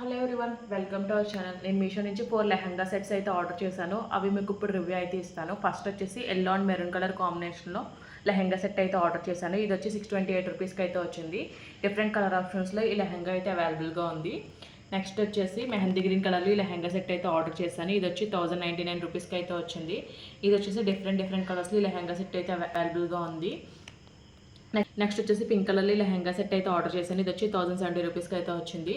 Hello everyone, welcome to our channel. నేను మీషో నుంచి 4 lehenga sets అయితే ఆర్డర్ చేశాను. అవి మీకు ఇప్పుడు రివ్యూ అయితే ఇస్తాను. ఫస్ట్ వచ్చేసి ఎల్లో అండ్ మెరూన్ కలర్ కాంబినేషన్లో లెహంగా సెట్ అయితే ఆర్డర్ చేశాను. ఇది వచ్చి 628 రూపీస్కి అయితే వచ్చింది. డిఫరెంట్ కలర్ ఆప్షన్స్లో ఈ లెహంగా అయితే అవైలబుల్గా ఉంది. నెక్స్ట్ వచ్చేసి మెహందీ గ్రీన్ కలర్లో ఈ లెహంగా సెట్ అయితే ఆర్డర్ చేశాను. ఇది వచ్చి 1099 రూపీస్కి అయితే వచ్చింది. ఇది వచ్చేసి డిఫరెంట్ కలర్స్లో ఈ లెహంగా సెట్ అయితే అవైలబుల్గా ఉంది. నెక్స్ట్ వచ్చేసి పింక్ కలర్లో లెహంగా సెట్ అయితే ఆర్డర్ చేశాను. ఇది వచ్చి 1070 రూపీస్కి అయితే వచ్చింది.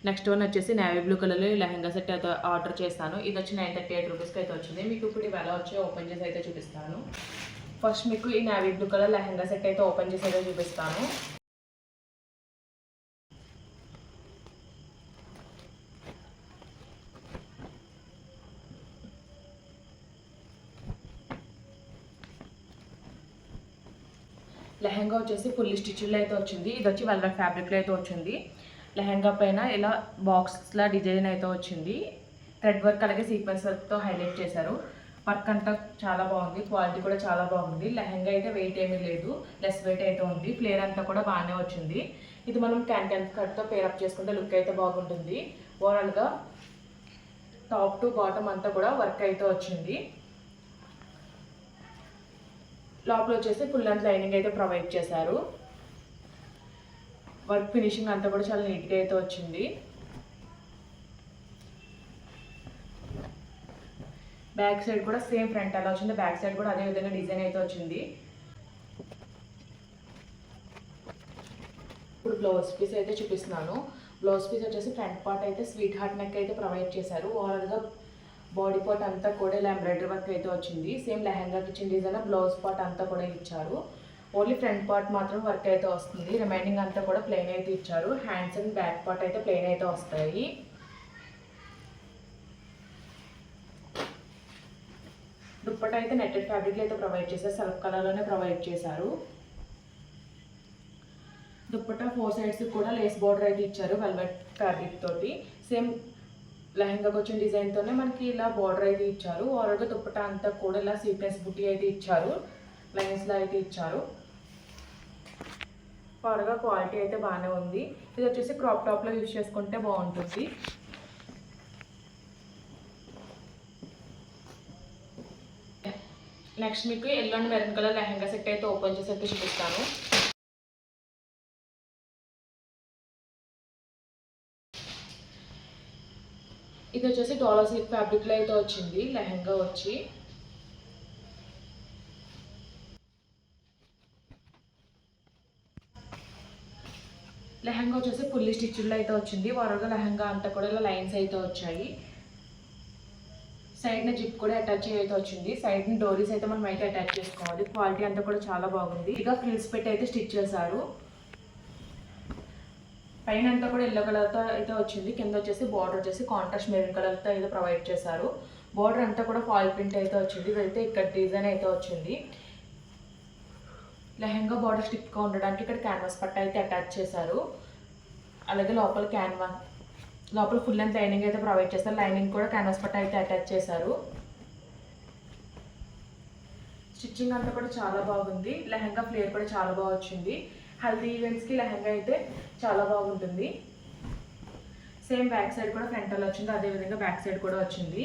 నెక్స్ట్ వన్ వచ్చేసి నేవీ బ్లూ కలర్లో లెహంగా సెట్ అయితే ఆర్డర్ చేస్తాను. ఇది వచ్చి 938 రూపీస్కి అయితే వచ్చింది. మీకు ఇప్పుడు ఇవి ఎలా వచ్చి ఓపెన్ చేసి అయితే చూపిస్తాను. ఫస్ట్ మీకు ఈ navy blue colour lehenga set అయితే ఓపెన్ చేసి అయితే చూపిస్తాను. లెహంగా వచ్చేసి ఫుల్ స్టిచ్లో అయితే వచ్చింది. ఇది వచ్చి వెల్వెట్ ఫ్యాబ్రిక్లో అయితే వచ్చింది. లెహంగా పైన ఇలా బాక్స్లా డిజైన్ అయితే వచ్చింది. థ్రెడ్ వర్క్ అలాగే సీక్వెన్స్ వర్క్తో హైలైట్ చేశారు. వర్క్ అంతా చాలా బాగుంది, క్వాలిటీ కూడా చాలా బాగుంది. లెహంగా అయితే వెయిట్ ఏమీ లేదు, లెస్ వెయిట్ అయితే ఉంది. ఫ్లేర్ అంతా కూడా బాగానే వచ్చింది. ఇది మనం క్యాన్ కట్తో పేరప్ చేసుకుంటే లుక్ అయితే బాగుంటుంది. ఓవరాల్గా టాప్ టు బాటమ్ అంతా కూడా వర్క్ అయితే వచ్చింది. లోపల వచ్చేసి ఫుల్ లెంత్ లైనింగ్ అయితే ప్రొవైడ్ చేశారు. వర్క్ ఫినిషింగ్ అంతా కూడా చాలా నీట్గా అయితే వచ్చింది. బ్యాక్ సైడ్ కూడా సేమ్ ఫ్రంట్ అలా వచ్చింది, బ్యాక్ సైడ్ కూడా అదే విధంగా డిజైన్ అయితే వచ్చింది. ఇప్పుడు బ్లౌజ్ పీస్ అయితే చూపిస్తున్నాను. బ్లౌజ్ పీస్ వచ్చేసి ఫ్రంట్ పార్ట్ అయితే స్వీట్ హార్ట్ నెక్ అయితే ప్రొవైడ్ చేశారు. ఓవరాల్గా బాడీ పార్ట్ అంతా కూడా ఇలా ఎంబ్రాయిడరీ వర్క్ అయితే వచ్చింది. సేమ్ లెహంగాకి ఇచ్చిన డిజైన్ బ్లౌజ్ పార్ట్ అంతా కూడా ఇచ్చారు. ఓన్లీ ఫ్రంట్ పార్ట్ మాత్రం వర్క్ అయితే వస్తుంది, రిమైనింగ్ అంతా కూడా ప్లెయిన్ అయితే ఇచ్చారు. హ్యాండ్స్ అండ్ బ్యాక్ పార్ట్ అయితే ప్లెయిన్ అయితే వస్తాయి. దుప్పట అయితే నెట్టెడ్ ఫ్యాబ్రిక్ అయితే ప్రొవైడ్ చేశారు, సెల్ఫ్ కలర్లోనే ప్రొవైడ్ చేశారు. దుప్పట 4 సైడ్స్ కూడా లేస్ బార్డర్ అయితే ఇచ్చారు వెల్వెట్ ఫ్యాబ్రిక్ తోటి. సేమ్ లెహంగాకి వచ్చిన డిజైన్తోనే మనకి ఇలా బార్డర్ అయితే ఇచ్చారు. ఓవరాల్గా దుప్పట అంతా కూడా ఇలా సీక్వెన్స్ బుట్టి అయితే ఇచ్చారు, లైన్స్లో అయితే ఇచ్చారు. ఓవరాల్గా క్వాలిటీ అయితే బాగానే ఉంది. ఇది వచ్చేసి క్రాప్ టాప్లో యూజ్ చేసుకుంటే బాగుంటుంది. నెక్స్ట్ మీకు yellow and maroon colour lehenga set అయితే ఓపెన్ చేసి అయితే చూపిస్తాను. ఇది వచ్చేసి డాలర్ సిల్క్ ఫ్యాబ్రిక్లో అయితే వచ్చింది. లెహంగా వచ్చి ఫుల్లీ స్టిచ్డ్లో అయితే వచ్చింది. వరగా లెహంగా అంతా కూడా ఇలా లైన్స్ అయితే వచ్చాయి. సైడ్ని జిప్ కూడా అటాచ్ అయితే వచ్చింది. సైడ్ని డోరీస్ అయితే మనం అయితే అటాచ్ చేసుకోవాలి. క్వాలిటీ అంతా కూడా చాలా బాగుంది. ఇక ఫ్రిల్స్ పెట్టి అయితే స్టిచ్ చేశారు. పైన అంతా కూడా ఎల్లో కలర్తో అయితే వచ్చింది. కింద వచ్చేసి బార్డర్ వచ్చేసి కాంట్రాస్ట్ మెరూన్ కలర్తో అయితే ప్రొవైడ్ చేశారు. బార్డర్ అంతా కూడా ఫాయిల్ ప్రింట్ అయితే వచ్చింది. ఇదైతే ఇక్కడ డిజైన్ అయితే వచ్చింది. లెహంగా బార్డర్ స్టిక్గా ఉండడానికి ఇక్కడ క్యాన్వాస్ పట్ట అయితే అటాచ్ చేశారు. అలాగే లోపల ఫుల్ లెంత్ లైనింగ్ అయితే ప్రొవైడ్ చేస్తారు. లైనింగ్ కూడా క్యాన్వాస్ పట్ట అయితే అటాచ్ చేశారు. స్టిచ్చింగ్ అంతా కూడా చాలా బాగుంది. లెహంగా ఫ్లేర్ కూడా చాలా బాగా వచ్చింది. హల్దీ ఈవెంట్స్కి లెహంగా అయితే చాలా బాగుంటుంది. సేమ్ బ్యాక్ సైడ్ కూడా ఫ్రంట్ అలా వచ్చింది, అదేవిధంగా బ్యాక్ సైడ్ కూడా వచ్చింది.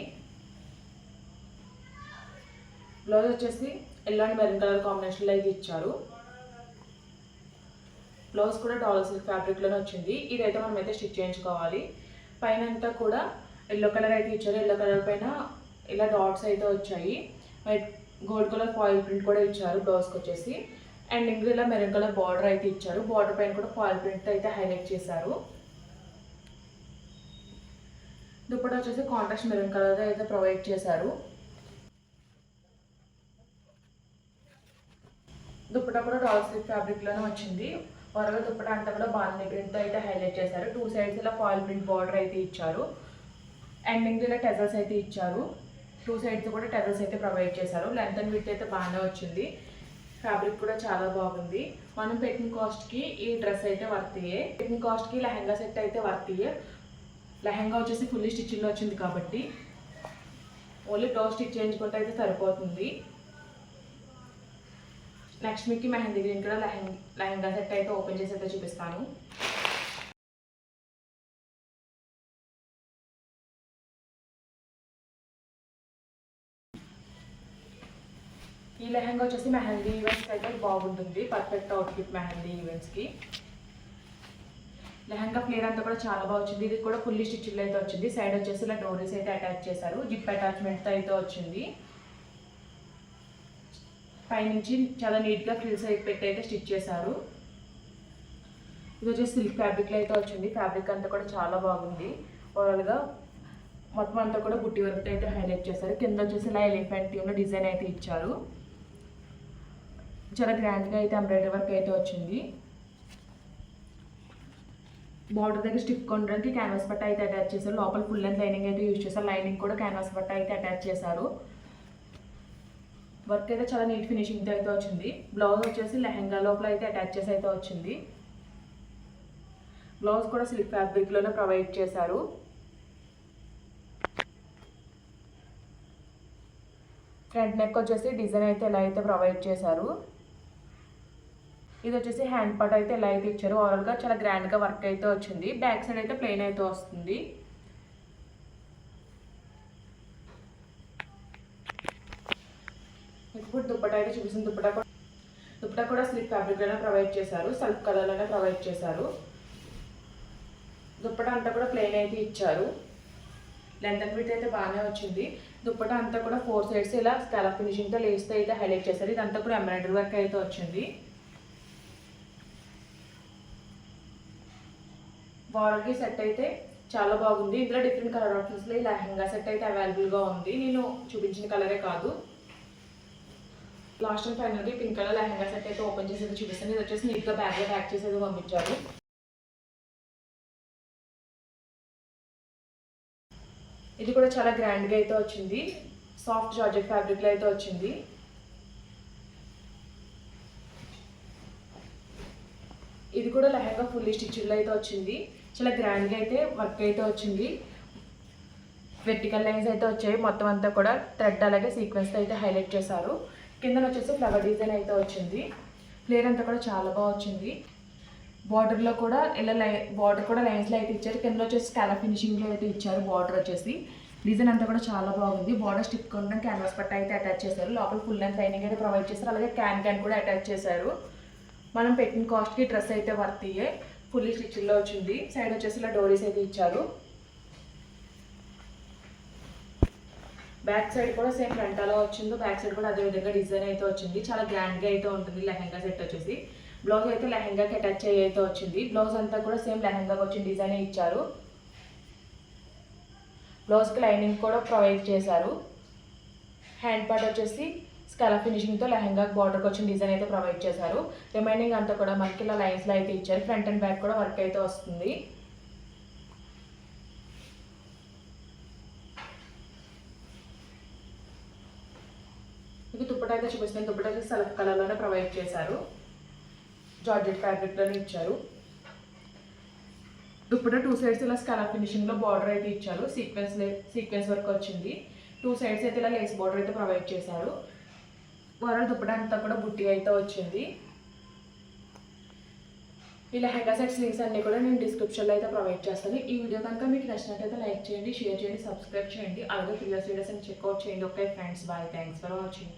బ్లౌజ్ వచ్చేసి ఎల్లో అండ్ మెరూన్ కలర్ కాంబినేషన్లో అయితే ఇచ్చారు. బ్లౌజ్ కూడా డాలర్ సిల్క్ ఫ్యాబ్రిక్లోనే వచ్చింది. ఇదైతే మనం అయితే స్టిచ్ చేయించుకోవాలి. పైన అంతా కూడా ఎల్లో కలర్ అయితే ఇచ్చారు. ఎల్లో కలర్ పైన ఇలా డాట్స్ అయితే వచ్చాయి. White gold colour foil print కూడా ఇచ్చారు బ్లౌజ్కి వచ్చేసి. అండ్ ఇంకా ఇలా మెరూన్ కలర్ బార్డర్ అయితే ఇచ్చారు. బార్డర్ పైన కూడా ఫాయిల్ ప్రింట్ అయితే హైలైట్ చేశారు. దుప్పట వచ్చేసి కాంట్రాస్ట్ మెరూన్ కలర్ అయితే ప్రొవైడ్ చేశారు. దుప్పట కూడా డాలర్ సిల్క్ ఫ్యాబ్రిక్లోనే వచ్చింది. వరగా దుప్పట అంతా కూడా బాంధనీ ప్రింట్తో అయితే హైలైట్ చేశారు. 2 సైడ్స్ ఇలా ఫాయిల్ ప్రింట్ బార్డర్ అయితే ఇచ్చారు. అండ్ ఇంకా ఇలా టెజల్స్ అయితే ఇచ్చారు. 2 సైడ్స్ కూడా టెజల్స్ అయితే ప్రొవైడ్ చేశారు. లెంత్ అండ్ విడ్త్ అయితే బాగానే వచ్చింది. ఫ్యాబ్రిక్ కూడా చాలా బాగుంది. మనం పెట్టిన కాస్ట్కి ఈ డ్రెస్ అయితే వర్తియే. పెట్టిన కాస్ట్కి లెహంగా సెట్ అయితే వర్తియే. లెహంగా వచ్చేసి ఫుల్లీ స్టిచ్చింగ్లో వచ్చింది కాబట్టి ఓన్లీ బ్లౌజ్ స్టిచ్ చేయించుకుంటే అయితే సరిపోతుంది. నెక్స్ట్ మీకు మెహందీ గ్రీన్ కూడా లెహంగా సెట్ అయితే ఓపెన్ చేసి అయితే చూపిస్తాను. ఈ లెహంగా వచ్చేసి మెహందీ ఈవెంట్స్కి అయితే బాగుంటుంది, పర్ఫెక్ట్ అవుట్ఫిట్ మెహందీ ఈవెంట్స్కి. లెహంగా ఫ్లేర్ అంతా కూడా చాలా బాగా వచ్చింది. ఇది కూడా ఫుల్లీ స్టిచ్లో అయితే వచ్చింది. సైడ్ వచ్చేసి ఇలా డోరీస్ అయితే అటాచ్ చేశారు, జిప్ అటాచ్మెంట్తో అయితే వచ్చింది. పైనుంచి చాలా నీట్గా ఫ్రిల్స్ అయితే పెట్టి అయితే స్టిచ్ చేశారు. ఇది వచ్చేసి సిల్క్ ఫ్యాబ్రిక్లో అయితే వచ్చింది. ఫ్యాబ్రిక్ అంతా కూడా చాలా బాగుంది. ఓవరాల్గా మొత్తం అంతా కూడా బుట్టి వర్క్ అయితే హైలైట్ చేశారు. కింద వచ్చేసి ఇలా ఎలిఫెంట్ థీమ్లో డిజైన్ అయితే ఇచ్చారు. చాలా గ్రాండ్గా అయితే ఎంబ్రాయిడరీ వర్క్ అయితే వచ్చింది. బార్డర్ దగ్గర స్టిఫ్ కొనడానికి క్యాన్వాస్ పట్ట అయితే అటాచ్ చేశారు. లోపల ఫుల్ లెంత్ లైనింగ్ అయితే యూజ్ చేశారు. లైనింగ్ కూడా క్యాన్వాస్ పట్ట అయితే అటాచ్ చేశారు. వర్క్ అయితే చాలా నీట్ ఫినిషింగ్తో అయితే వచ్చింది. బ్లౌజ్ వచ్చేసి లెహంగా లోపల అయితే అటాచ్ చేసి అయితే వచ్చింది. బ్లౌజ్ కూడా సిల్క్ ఫ్యాబ్రిక్లోనే ప్రొవైడ్ చేశారు. ఫ్రంట్ నెక్ వచ్చేసి డిజైన్ అయితే ఎలా అయితే ప్రొవైడ్ చేశారు. ఇది వచ్చేసి హ్యాండ్ పార్ట్ అయితే ఎలా అయితే ఇచ్చారు. ఓవరాల్గా చాలా గ్రాండ్గా వర్క్ అయితే వచ్చింది. బ్యాక్ సైడ్ అయితే ప్లెయిన్ అయితే వస్తుంది. ఇప్పుడు దుప్పటా అయితే చూపిస్తుంది. దుప్పటా కూడా స్లిప్ ఫ్యాబ్రిక్లోనే ప్రొవైడ్ చేశారు. సెల్ఫ్ కలర్లోనే ప్రొవైడ్ చేశారు. దుప్పటా అంతా కూడా ప్లెయిన్ అయితే ఇచ్చారు. లెంత్ అండ్ విడ్త్ అయితే బాగానే వచ్చింది. దుప్పటా అంతా కూడా 4 సైడ్స్ ఇలా స్కాలప్ ఫినిషింగ్తో లేస్తో అయితే హైలైట్ చేశారు. ఇదంతా కూడా ఎంబ్రాయిడరీ వర్క్ అయితే వచ్చింది. ఓవరాల్గా సెట్ అయితే చాలా బాగుంది. ఇందులో డిఫరెంట్ కలర్ ఆప్షన్స్లో ఈ లెహంగా సెట్ అయితే అవైలబుల్గా ఉంది. నేను చూపించిన కలరే కాదు. లాస్ట్ అండ్ ఫైనల్గా పింక్ కలర్ లెహంగా సెట్ అయితే ఓపెన్ చేసేది చూపిస్తాను. ఇది వచ్చేసి నీట్గా బ్యాగ్లో ప్యాక్ చేసేది పంపించారు. ఇది కూడా చాలా గ్రాండ్గా అయితే వచ్చింది. సాఫ్ట్ జార్జెట్ ఫ్యాబ్రిక్లో అయితే వచ్చింది. ఇది కూడా లెహంగా ఫుల్లీ స్టిచ్లో అయితే వచ్చింది. చాలా గ్రాండ్గా అయితే వర్క్ అయితే వచ్చింది. వెర్టికల్ లైన్స్ అయితే వచ్చాయి. మొత్తం అంతా కూడా థ్రెడ్ అలాగే సీక్వెన్స్తో అయితే హైలైట్ చేశారు. కింద వచ్చేసి ఫ్లవర్ డిజైన్ అయితే వచ్చింది. ఫ్లేర్ అంతా కూడా చాలా బాగా వచ్చింది. బార్డర్లో కూడా ఇలా బార్డర్ కూడా లైన్స్లో అయితే ఇచ్చారు. కింద వచ్చేసి స్కాలప్ ఫినిషింగ్లో అయితే ఇచ్చారు. బార్డర్ వచ్చేసి డిజైన్ అంతా కూడా చాలా బాగుంది. బార్డర్ స్టిక్ కొనడం క్యాన్వాస్ పట్ట అయితే అటాచ్ చేశారు. లోపల ఫుల్ లెంత్ లైనింగ్ అయితే ప్రొవైడ్ చేశారు. అలాగే క్యాన్ కూడా అటాచ్ చేశారు. మనం పెట్టిన కాస్ట్కి డ్రెస్ అయితే వర్తీయే. ఫుల్లీ స్టిచ్లో వచ్చింది. సైడ్ వచ్చేసి ఇలా డోరీస్ అయితే ఇచ్చారు. బ్యాక్ సైడ్ కూడా సేమ్ ఫ్రంట్ అలా వచ్చిందో బ్యాక్ సైడ్ కూడా అదే విధంగా డిజైన్ అయితే వచ్చింది. చాలా గ్రాండ్గా అయితే ఉంటుంది లెహంగా సెట్ వచ్చేసి. బ్లౌజ్ అయితే లెహంగాకి అటాచ్ అయ్యి అయితే వచ్చింది. బ్లౌజ్ అంతా కూడా సేమ్ లెహంగాకి వచ్చిన డిజైన్ ఇచ్చారు. బ్లౌజ్కి లైనింగ్ కూడా ప్రొవైడ్ చేశారు. హ్యాండ్ పార్ట్ వచ్చేసి స్కాలప్ ఫినిషింగ్తో లెహంగా బార్డర్కి వచ్చిన డిజైన్ అయితే ప్రొవైడ్ చేశారు. రిమైనింగ్ అంతా కూడా మనకి ఇలా లైన్స్లో అయితే ఇచ్చారు. ఫ్రంట్ అండ్ బ్యాక్ కూడా వర్క్ అయితే వస్తుంది. ఇది దుప్పటా అయితే చూపిస్తుంది. దుప్పటా అయితే సెల్ఫ్ కలర్లోనే ప్రొవైడ్ చేశారు. జార్జెట్ ఫ్యాబ్రిక్లోనే ఇచ్చారు. దుప్పటా 2 సైడ్స్ ఇలా స్కాలప్ ఫినిషింగ్లో బార్డర్ అయితే ఇచ్చారు. సీక్వెన్స్ వర్క్ వచ్చింది. 2 సైడ్స్ అయితే ఇలా లేస్ బార్డర్ అయితే ప్రొవైడ్ చేశారు. ఓవరాల్ దుప్పటా అంతా కూడా బుట్టి అయితే వచ్చింది. ఈ లెహంగా సెట్స్ లింక్స్ అన్నీ కూడా నేను డిస్క్రిప్షన్లో అయితే ప్రొవైడ్ చేస్తాను. ఈ వీడియో కనుక మీకు నచ్చినట్లయితే లైక్ చేయండి, షేర్ చేయండి, సబ్స్క్రైబ్ చేయండి. అలాగే ప్రీవియస్ వీడియోస్ అని చెక్అవుట్ చేయండి. Okay friends, bye. Thanks for watching.